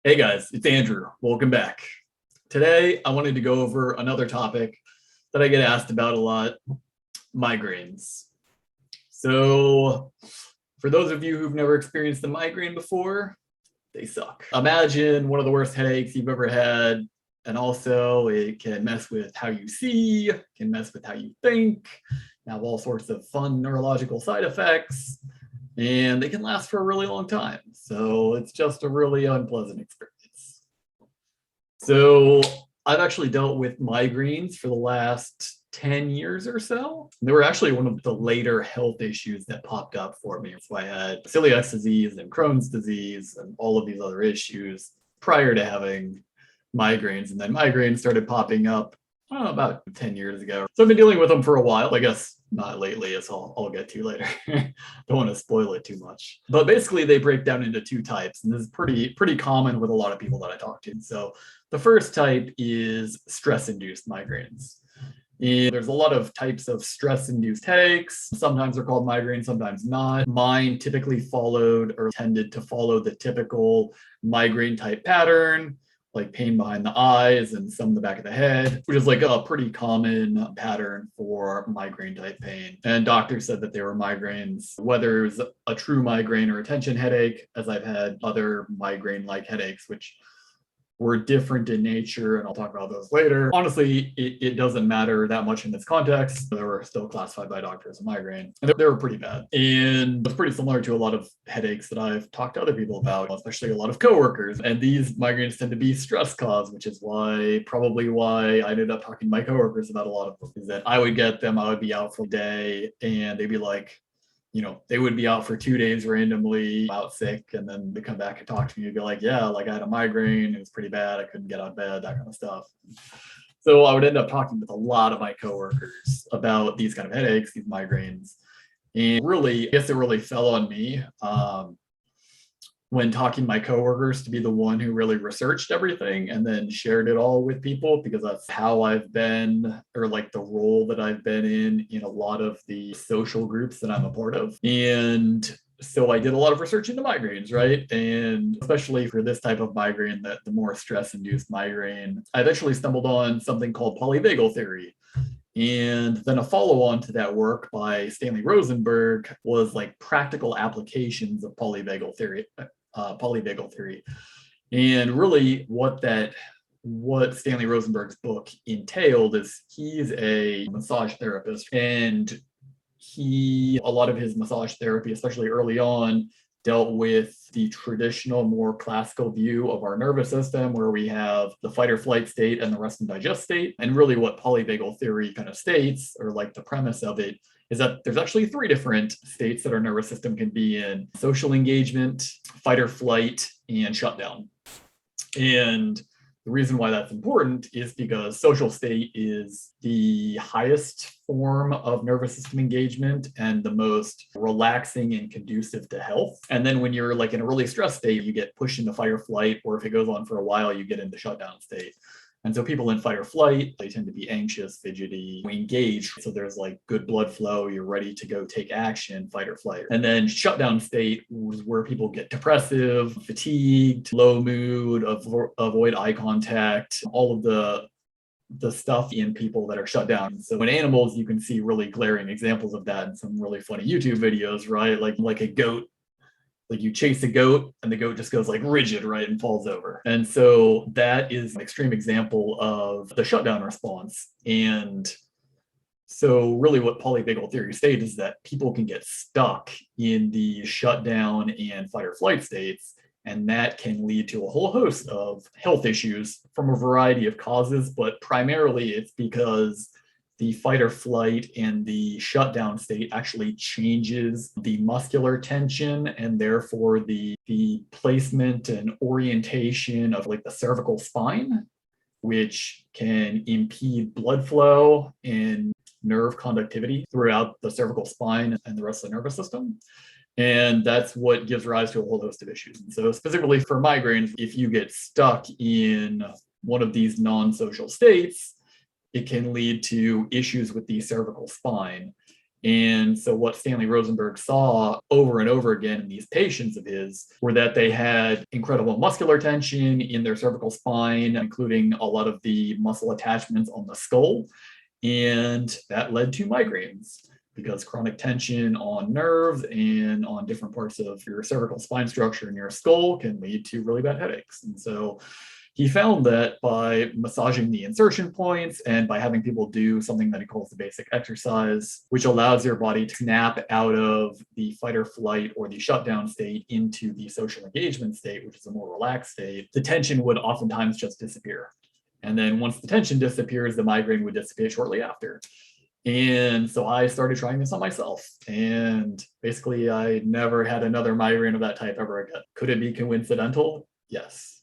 Hey guys, it's Andrew. Welcome back. Today, I wanted to go over another topic that I get asked about a lot, migraines. So, for those of you who've never experienced a migraine before, they suck. Imagine one of the worst headaches you've ever had, and also it can mess with how you see, can mess with how you think, have all sorts of fun neurological side effects, and they can last for a really long time. So it's just a really unpleasant experience. So I've actually dealt with migraines for the last 10 years or so. They were actually one of the later health issues that popped up for me. So I had celiac disease and Crohn's disease and all of these other issues prior to having migraines. And then migraines started popping up about 10 years ago. So I've been dealing with them for a while. I guess not lately, as I'll get to later. Don't want to spoil it too much. But basically, they break down into two types. And this is pretty common with a lot of people that I talk to. So the first type is stress-induced migraines. And there's a lot of types of stress-induced headaches. Sometimes they're called migraines, sometimes not. Mine typically followed or tended to follow the typical migraine type pattern, like pain behind the eyes and some in the back of the head, which is like a pretty common pattern for migraine type pain. And doctors said that they were migraines, whether it was a true migraine or a tension headache, as I've had other migraine-like headaches, which were different in nature, and I'll talk about those later. Honestly, it doesn't matter that much in this context. They were still classified by doctors as a migraine, and they were pretty bad. And it's pretty similar to a lot of headaches that I've talked to other people about, especially a lot of coworkers. And these migraines tend to be stress caused, which is probably why I ended up talking to my coworkers about a lot of them, is that I would get them, I would be out for a day, and they'd be like, they would be out for 2 days randomly, out sick, and then they come back and talk to me and be like, yeah, like I had a migraine, it was pretty bad, I couldn't get out of bed, that kind of stuff. So I would end up talking with a lot of my coworkers about these kind of headaches, these migraines. And really, I guess it really fell on me when talking to my coworkers to be the one who really researched everything and then shared it all with people, because that's how I've been, or like the role that I've been in a lot of the social groups that I'm a part of. And so I did a lot of research into migraines, right? And especially for this type of migraine, the more stress-induced migraine, I eventually stumbled on something called Polyvagal Theory. And then a follow-on to that work by Stanley Rosenberg was like practical applications of polyvagal theory. And really what Stanley Rosenberg's book entailed is he's a massage therapist, and a lot of his massage therapy, especially early on, dealt with the traditional, more classical view of our nervous system, where we have the fight or flight state and the rest and digest state. And really what polyvagal theory kind of states, or like the premise of it, is that there's actually 3 different states that our nervous system can be in: social engagement, fight or flight, and shutdown. And the reason why that's important is because social state is the highest form of nervous system engagement and the most relaxing and conducive to health. And then when you're like in a really stressed state, you get pushed into fight or flight, or if it goes on for a while, you get into shutdown state. And so people in fight or flight, they tend to be anxious, fidgety, engaged. So there's like good blood flow, you're ready to go take action, fight or flight. And then shutdown state is where people get depressive, fatigued, low mood, avoid eye contact, all of the stuff in people that are shut down. So in animals, you can see really glaring examples of that in some really funny YouTube videos, right? Like a goat. Like you chase a goat and the goat just goes like rigid, right, and falls over. And so that is an extreme example of the shutdown response. And so really what polyvagal theory states is that people can get stuck in the shutdown and fight or flight states, and that can lead to a whole host of health issues from a variety of causes, but primarily it's because the fight or flight and the shutdown state actually changes the muscular tension, and therefore the placement and orientation of like the cervical spine, which can impede blood flow and nerve conductivity throughout the cervical spine and the rest of the nervous system. And that's what gives rise to a whole host of issues. And so specifically for migraines, if you get stuck in one of these non-social states, it can lead to issues with the cervical spine. And so what Stanley Rosenberg saw over and over again in these patients of his were that they had incredible muscular tension in their cervical spine, including a lot of the muscle attachments on the skull. And that led to migraines because chronic tension on nerves and on different parts of your cervical spine structure in your skull can lead to really bad headaches. And so he found that by massaging the insertion points and by having people do something that he calls the basic exercise, which allows your body to snap out of the fight or flight or the shutdown state into the social engagement state, which is a more relaxed state, the tension would oftentimes just disappear. And then once the tension disappears, the migraine would dissipate shortly after. And so I started trying this on myself. And basically, I never had another migraine of that type ever again. Could it be coincidental? Yes.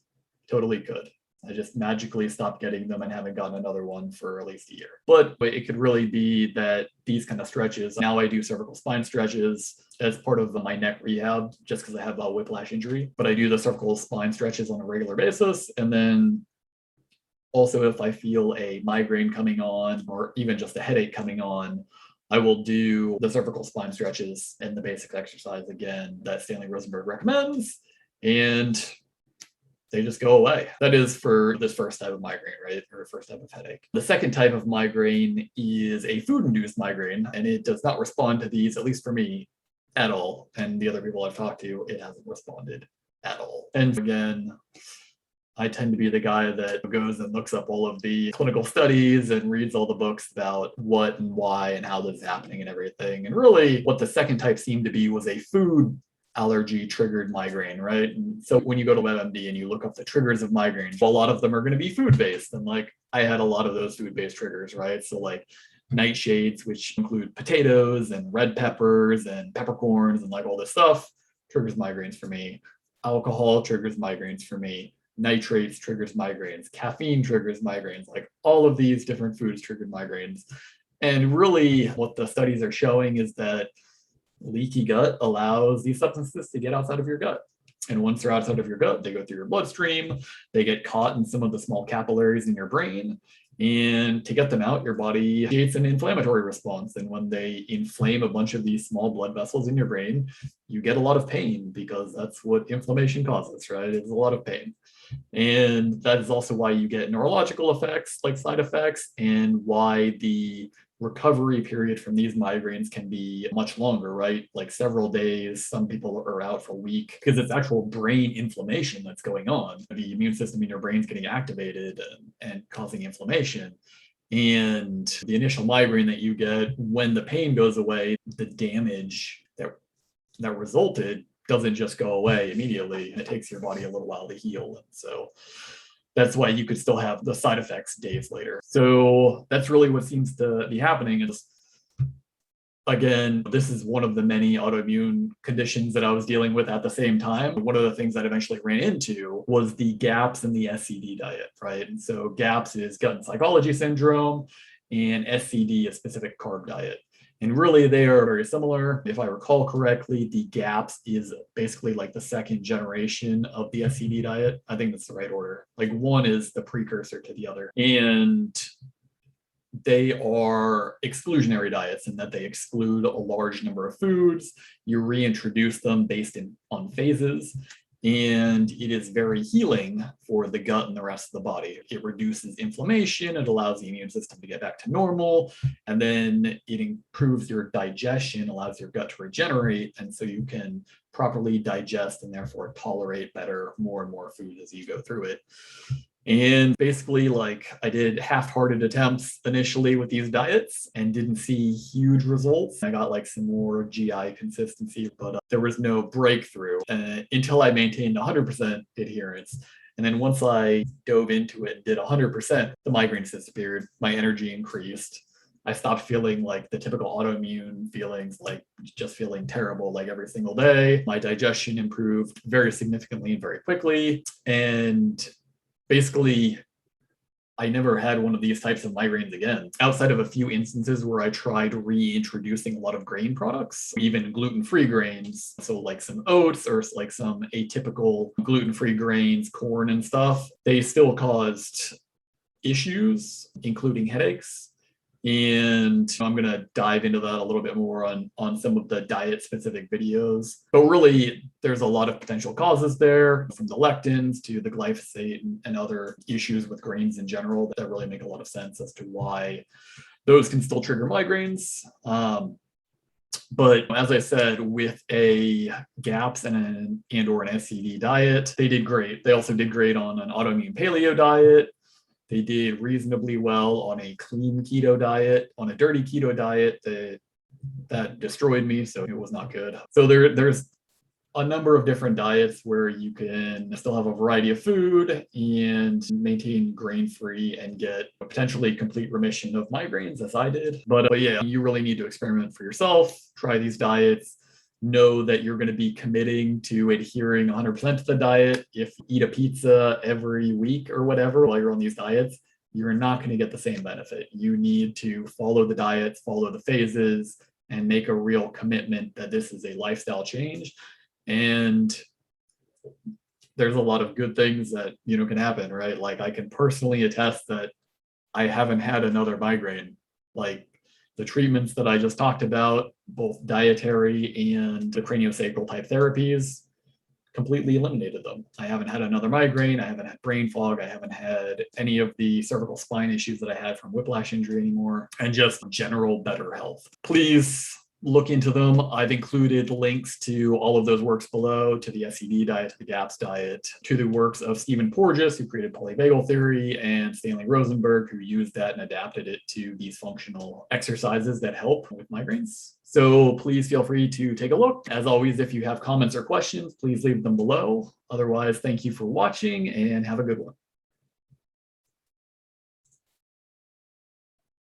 Totally could. I just magically stopped getting them and haven't gotten another one for at least a year. But it could really be that these kind of stretches, now I do cervical spine stretches as part of my neck rehab, just because I have a whiplash injury. But I do the cervical spine stretches on a regular basis. And then also if I feel a migraine coming on, or even just a headache coming on, I will do the cervical spine stretches and the basic exercise again that Stanley Rosenberg recommends. And they just go away. That is for this first type of migraine, right? Or first type of headache. The second type of migraine is a food-induced migraine, and it does not respond to these, at least for me, at all. And the other people I've talked to, it hasn't responded at all. And again, I tend to be the guy that goes and looks up all of the clinical studies and reads all the books about what and why and how this is happening and everything. And really what the second type seemed to be was a food allergy triggered migraine, right? And so when you go to WebMD and you look up the triggers of migraines, a lot of them are going to be food-based. And like I had a lot of those food-based triggers, right? So like nightshades, which include potatoes and red peppers and peppercorns and like all this stuff, triggers migraines for me. Alcohol triggers migraines for me. Nitrates triggers migraines. Caffeine triggers migraines. Like all of these different foods triggered migraines. And really what the studies are showing is that leaky gut allows these substances to get outside of your gut. And once they're outside of your gut, they go through your bloodstream, they get caught in some of the small capillaries in your brain. And to get them out, your body creates an inflammatory response. And when they inflame a bunch of these small blood vessels in your brain, you get a lot of pain because that's what inflammation causes, right? It's a lot of pain. And that is also why you get neurological effects, like side effects, and why the recovery period from these migraines can be much longer, right? Like several days. Some people are out for a week because it's actual brain inflammation that's going on. The immune system in your brain is getting activated and causing inflammation. And the initial migraine that you get, when the pain goes away, the damage that resulted doesn't just go away immediately. It takes your body a little while to heal. And so that's why you could still have the side effects days later. So that's really what seems to be happening. Is again, this is one of the many autoimmune conditions that I was dealing with at the same time. One of the things that I eventually ran into was the GAPS in the SCD diet, right? And so GAPS is gut and psychology syndrome, and SCD is specific carb diet. And really, they are very similar. If I recall correctly, the GAPS is basically like the second generation of the SCD diet. I think that's the right order. Like one is the precursor to the other. And they are exclusionary diets in that they exclude a large number of foods. You reintroduce them based on phases. And it is very healing for the gut and the rest of the body. It reduces inflammation, it allows the immune system to get back to normal, and then it improves your digestion, allows your gut to regenerate, and so you can properly digest and therefore tolerate better more and more food as you go through it. And basically, like I did half-hearted attempts initially with these diets and didn't see huge results. I got like some more GI consistency, but there was no breakthrough until I maintained 100% adherence. And then once I dove into it and did 100%, the migraines disappeared, my energy increased. I stopped feeling like the typical autoimmune feelings, like just feeling terrible like every single day. My digestion improved very significantly and very quickly. And basically, I never had one of these types of migraines again, outside of a few instances where I tried reintroducing a lot of grain products, even gluten-free grains. So like some oats or like some atypical gluten-free grains, corn and stuff. They still caused issues, including headaches. And I'm going to dive into that a little bit more on some of the diet specific videos. But really, there's a lot of potential causes there, from the lectins to the glyphosate and other issues with grains in general that really make a lot of sense as to why those can still trigger migraines. But as I said, with a GAPS and or an SCD diet, they did great. They also did great on an autoimmune paleo diet. They did reasonably well on a clean keto diet. On a dirty keto diet, that destroyed me, so it was not good. So there's a number of different diets where you can still have a variety of food and maintain grain-free and get a potentially complete remission of migraines, as I did. But yeah, you really need to experiment for yourself, try these diets, know that you're going to be committing to adhering 100% to the diet. If you eat a pizza every week or whatever while you're on these diets, you're not going to get the same benefit. You need to follow the diets, follow the phases, and make a real commitment that this is a lifestyle change. And there's a lot of good things that can happen, right? Like, I can personally attest that I haven't had another migraine. Like, the treatments that I just talked about, both dietary and the craniosacral type therapies, completely eliminated them. I haven't had another migraine. I haven't had brain fog. I haven't had any of the cervical spine issues that I had from whiplash injury anymore, and just general better health. Please look into them. I've included links to all of those works below, to the SCD diet, to the GAPS diet, to the works of Stephen Porges, who created Polyvagal Theory, and Stanley Rosenberg, who used that and adapted it to these functional exercises that help with migraines. So please feel free to take a look. As always, if you have comments or questions, please leave them below. Otherwise, thank you for watching and have a good one.